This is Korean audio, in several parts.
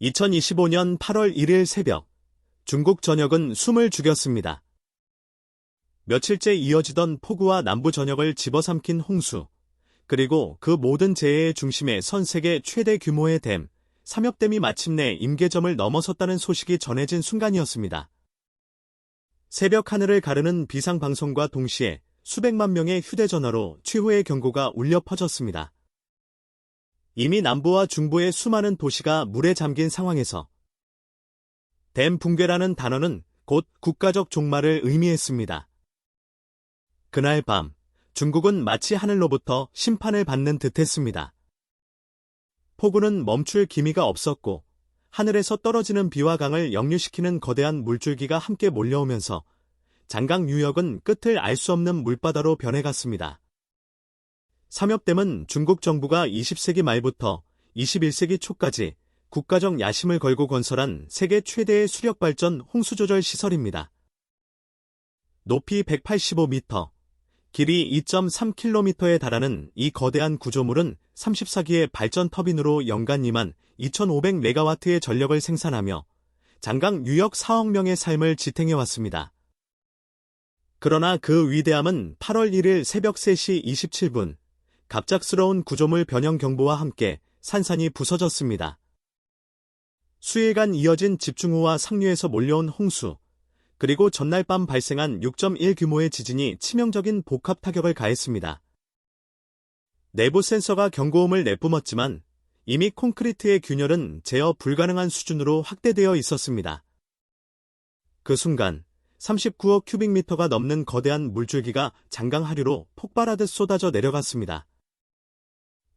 2025년 8월 1일 새벽, 중국 전역은 숨을 죽였습니다. 며칠째 이어지던 폭우와 남부 전역을 집어삼킨 홍수, 그리고 그 모든 재해의 중심에 선 세계 최대 규모의 댐, 삼엽댐이 마침내 임계점을 넘어섰다는 소식이 전해진 순간이었습니다. 새벽 하늘을 가르는 비상방송과 동시에 수백만 명의 휴대전화로 최후의 경고가 울려 퍼졌습니다. 이미 남부와 중부의 수많은 도시가 물에 잠긴 상황에서 댐 붕괴라는 단어는 곧 국가적 종말을 의미했습니다. 그날 밤, 중국은 마치 하늘로부터 심판을 받는 듯했습니다. 폭우는 멈출 기미가 없었고 하늘에서 떨어지는 비와 강을 역류시키는 거대한 물줄기가 함께 몰려오면서 장강 유역은 끝을 알 수 없는 물바다로 변해갔습니다. 삼엽댐은 중국 정부가 20세기 말부터 21세기 초까지 국가적 야심을 걸고 건설한 세계 최대의 수력발전 홍수조절 시설입니다. 높이 185m, 길이 2.3km에 달하는 이 거대한 구조물은 34기의 발전 터빈으로 연간 2만 2,500메가와트의 전력을 생산하며 장강 유역 4억 명의 삶을 지탱해왔습니다. 그러나 그 위대함은 8월 1일 새벽 3시 27분, 갑작스러운 구조물 변형 경보와 함께 산산이 부서졌습니다. 수일간 이어진 집중호우와 상류에서 몰려온 홍수, 그리고 전날 밤 발생한 6.1 규모의 지진이 치명적인 복합 타격을 가했습니다. 내부 센서가 경고음을 내뿜었지만 이미 콘크리트의 균열은 제어 불가능한 수준으로 확대되어 있었습니다. 그 순간 39억 큐빅미터가 넘는 거대한 물줄기가 장강 하류로 폭발하듯 쏟아져 내려갔습니다.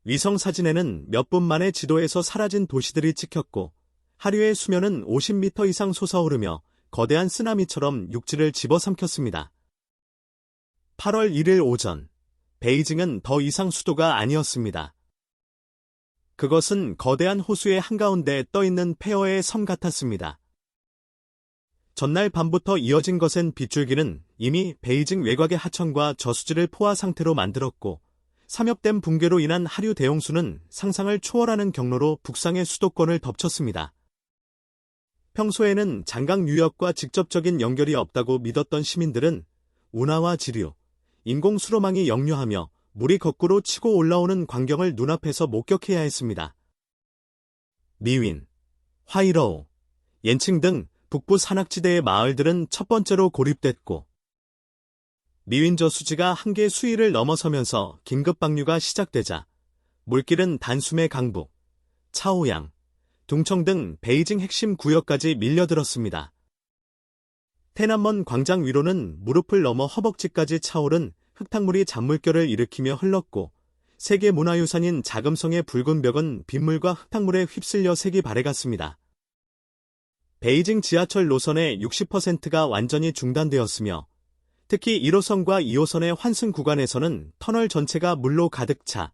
위성 사진에는 몇 분 만에 지도에서 사라진 도시들이 찍혔고 하류의 수면은 50m 이상 솟아오르며 거대한 쓰나미처럼 육지를 집어삼켰습니다. 8월 1일 오전, 베이징은 더 이상 수도가 아니었습니다. 그것은 거대한 호수의 한가운데 떠있는 폐허의 섬 같았습니다. 전날 밤부터 이어진 거센 빗줄기는 이미 베이징 외곽의 하천과 저수지를 포화 상태로 만들었고 삼엽댐 붕괴로 인한 하류 대홍수는 상상을 초월하는 경로로 북상의 수도권을 덮쳤습니다. 평소에는 장강 유역과 직접적인 연결이 없다고 믿었던 시민들은 운하와 지류, 인공 수로망이 역류하며 물이 거꾸로 치고 올라오는 광경을 눈앞에서 목격해야 했습니다. 미윈, 화이러우, 옌칭 등 북부 산악지대의 마을들은 첫 번째로 고립됐고 미윈 저수지가 한계 수위를 넘어서면서 긴급 방류가 시작되자 물길은 단숨에 강북, 차오양, 둥청 등 베이징 핵심 구역까지 밀려들었습니다. 테난먼 광장 위로는 무릎을 넘어 허벅지까지 차오른 흙탕물이 잔물결을 일으키며 흘렀고 세계문화유산인 자금성의 붉은 벽은 빗물과 흙탕물에 휩쓸려 색이 바래갔습니다. 베이징 지하철 노선의 60%가 완전히 중단되었으며 특히 1호선과 2호선의 환승 구간에서는 터널 전체가 물로 가득 차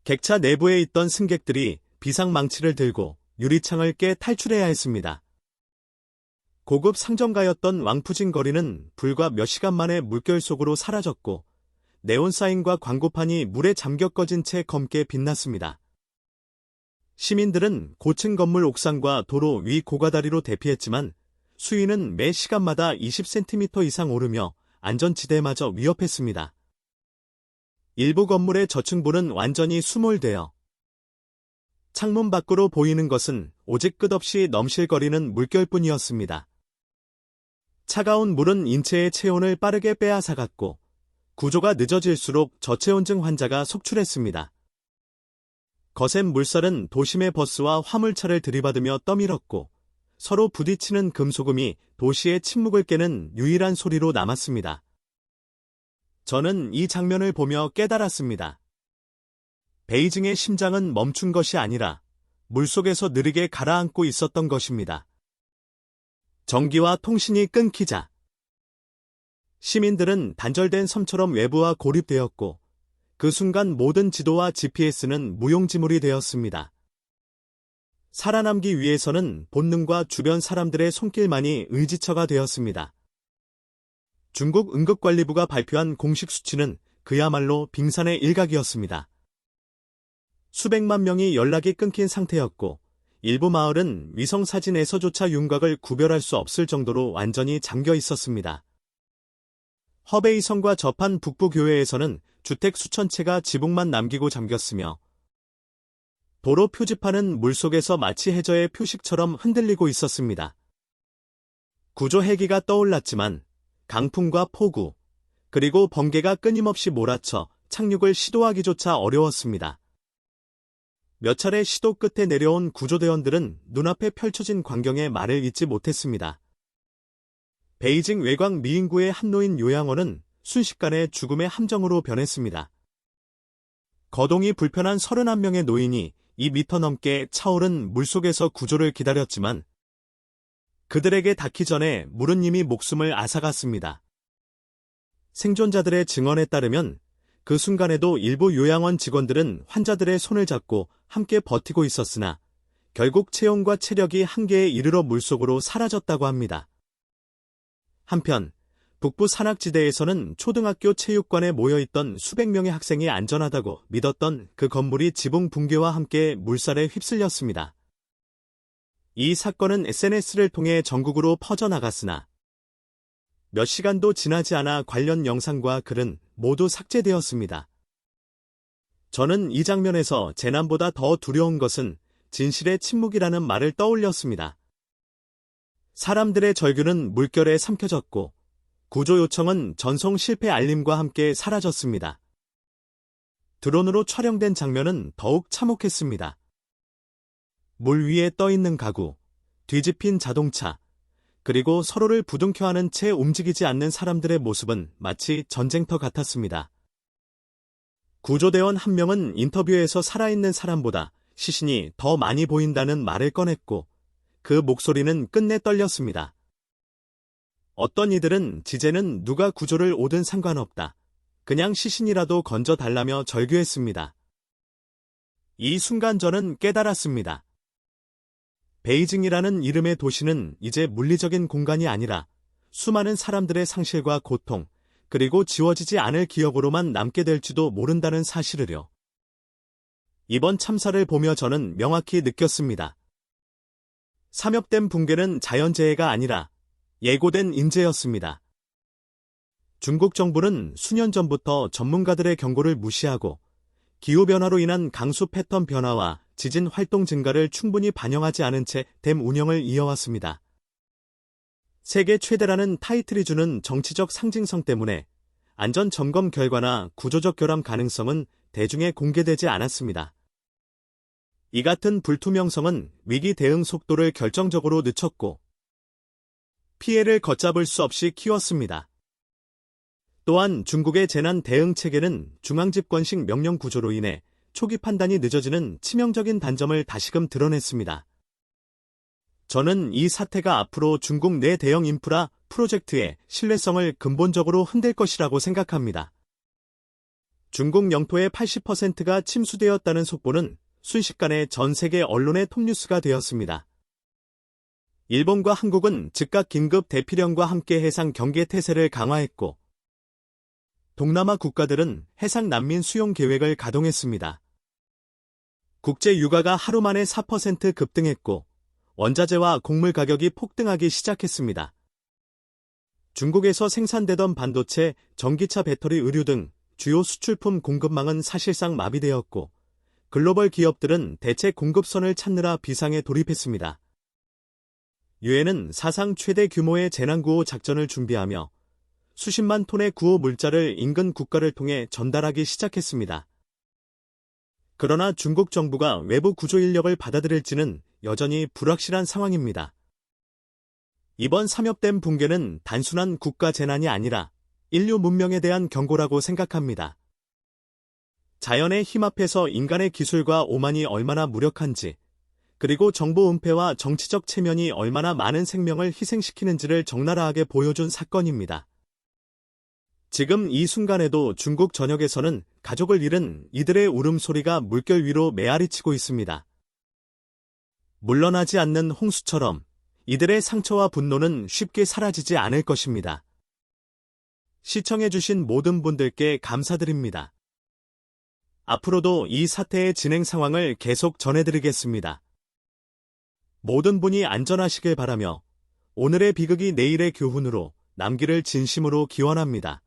객차 내부에 있던 승객들이 비상망치를 들고 유리창을 깨 탈출해야 했습니다. 고급 상점가였던 왕푸진 거리는 불과 몇 시간 만에 물결 속으로 사라졌고 네온사인과 광고판이 물에 잠겨 꺼진 채 검게 빛났습니다. 시민들은 고층 건물 옥상과 도로 위 고가다리로 대피했지만 수위는 매 시간마다 20cm 이상 오르며 안전지대마저 위협했습니다. 일부 건물의 저층부는 완전히 수몰되어 창문 밖으로 보이는 것은 오직 끝없이 넘실거리는 물결뿐이었습니다. 차가운 물은 인체의 체온을 빠르게 빼앗아갔고 구조가 늦어질수록 저체온증 환자가 속출했습니다. 거센 물살은 도심의 버스와 화물차를 들이받으며 떠밀었고 서로 부딪히는 금소금이 도시의 침묵을 깨는 유일한 소리로 남았습니다. 저는 이 장면을 보며 깨달았습니다. 베이징의 심장은 멈춘 것이 아니라 물속에서 느리게 가라앉고 있었던 것입니다. 전기와 통신이 끊기자 시민들은 단절된 섬처럼 외부와 고립되었고 그 순간 모든 지도와 GPS는 무용지물이 되었습니다. 살아남기 위해서는 본능과 주변 사람들의 손길만이 의지처가 되었습니다. 중국 응급관리부가 발표한 공식 수치는 그야말로 빙산의 일각이었습니다. 수백만 명이 연락이 끊긴 상태였고 일부 마을은 위성사진에서조차 윤곽을 구별할 수 없을 정도로 완전히 잠겨 있었습니다. 허베이성과 접한 북부교외에서는 주택 수천 채가 지붕만 남기고 잠겼으며 도로 표지판은 물속에서 마치 해저의 표식처럼 흔들리고 있었습니다. 구조 헬기가 떠올랐지만 강풍과 폭우, 그리고 번개가 끊임없이 몰아쳐 착륙을 시도하기조차 어려웠습니다. 몇 차례 시도 끝에 내려온 구조대원들은 눈앞에 펼쳐진 광경에 말을 잇지 못했습니다. 베이징 외곽 미인구의 한노인 요양원은 순식간에 죽음의 함정으로 변했습니다. 거동이 불편한 31명의 노인이 2미터 넘게 차오른 물속에서 구조를 기다렸지만 그들에게 닿기 전에 물은 이미 목숨을 앗아갔습니다. 생존자들의 증언에 따르면 그 순간에도 일부 요양원 직원들은 환자들의 손을 잡고 함께 버티고 있었으나 결국 체온과 체력이 한계에 이르러 물속으로 사라졌다고 합니다. 한편 북부 산악지대에서는 초등학교 체육관에 모여있던 수백 명의 학생이 안전하다고 믿었던 그 건물이 지붕 붕괴와 함께 물살에 휩쓸렸습니다. 이 사건은 SNS를 통해 전국으로 퍼져나갔으나 몇 시간도 지나지 않아 관련 영상과 글은 모두 삭제되었습니다. 저는 이 장면에서 재난보다 더 두려운 것은 진실의 침묵이라는 말을 떠올렸습니다. 사람들의 절규는 물결에 삼켜졌고 구조 요청은 전송 실패 알림과 함께 사라졌습니다. 드론으로 촬영된 장면은 더욱 참혹했습니다. 물 위에 떠있는 가구, 뒤집힌 자동차, 그리고 서로를 부둥켜 안은 채 움직이지 않는 사람들의 모습은 마치 전쟁터 같았습니다. 구조대원 한 명은 인터뷰에서 살아있는 사람보다 시신이 더 많이 보인다는 말을 꺼냈고 그 목소리는 끝내 떨렸습니다. 어떤 이들은 지제는 누가 구조를 오든 상관없다. 그냥 시신이라도 건져달라며 절규했습니다. 이 순간 저는 깨달았습니다. 베이징이라는 이름의 도시는 이제 물리적인 공간이 아니라 수많은 사람들의 상실과 고통, 그리고 지워지지 않을 기억으로만 남게 될지도 모른다는 사실을요. 이번 참사를 보며 저는 명확히 느꼈습니다. 삼엽댐 붕괴는 자연재해가 아니라 예고된 인재였습니다. 중국 정부는 수년 전부터 전문가들의 경고를 무시하고 기후변화로 인한 강수 패턴 변화와 지진 활동 증가를 충분히 반영하지 않은 채 댐 운영을 이어왔습니다. 세계 최대라는 타이틀이 주는 정치적 상징성 때문에 안전 점검 결과나 구조적 결함 가능성은 대중에 공개되지 않았습니다. 이 같은 불투명성은 위기 대응 속도를 결정적으로 늦췄고 피해를 걷잡을 수 없이 키웠습니다. 또한 중국의 재난 대응 체계는 중앙집권식 명령 구조로 인해 초기 판단이 늦어지는 치명적인 단점을 다시금 드러냈습니다. 저는 이 사태가 앞으로 중국 내 대형 인프라 프로젝트의 신뢰성을 근본적으로 흔들 것이라고 생각합니다. 중국 영토의 80%가 침수되었다는 속보는 순식간에 전 세계 언론의 톱뉴스가 되었습니다. 일본과 한국은 즉각 긴급 대피령과 함께 해상 경계 태세를 강화했고 동남아 국가들은 해상 난민 수용 계획을 가동했습니다. 국제 유가가 하루 만에 4% 급등했고 원자재와 곡물 가격이 폭등하기 시작했습니다. 중국에서 생산되던 반도체, 전기차 배터리 의류 등 주요 수출품 공급망은 사실상 마비되었고 글로벌 기업들은 대체 공급선을 찾느라 비상에 돌입했습니다. 유엔은 사상 최대 규모의 재난구호 작전을 준비하며 수십만 톤의 구호 물자를 인근 국가를 통해 전달하기 시작했습니다. 그러나 중국 정부가 외부 구조 인력을 받아들일지는 여전히 불확실한 상황입니다. 이번 삼엽댐 붕괴는 단순한 국가 재난이 아니라 인류 문명에 대한 경고라고 생각합니다. 자연의 힘 앞에서 인간의 기술과 오만이 얼마나 무력한지, 그리고 정보 은폐와 정치적 체면이 얼마나 많은 생명을 희생시키는지를 적나라하게 보여준 사건입니다. 지금 이 순간에도 중국 전역에서는 가족을 잃은 이들의 울음소리가 물결 위로 메아리치고 있습니다. 물러나지 않는 홍수처럼 이들의 상처와 분노는 쉽게 사라지지 않을 것입니다. 시청해주신 모든 분들께 감사드립니다. 앞으로도 이 사태의 진행 상황을 계속 전해드리겠습니다. 모든 분이 안전하시길 바라며 오늘의 비극이 내일의 교훈으로 남기를 진심으로 기원합니다.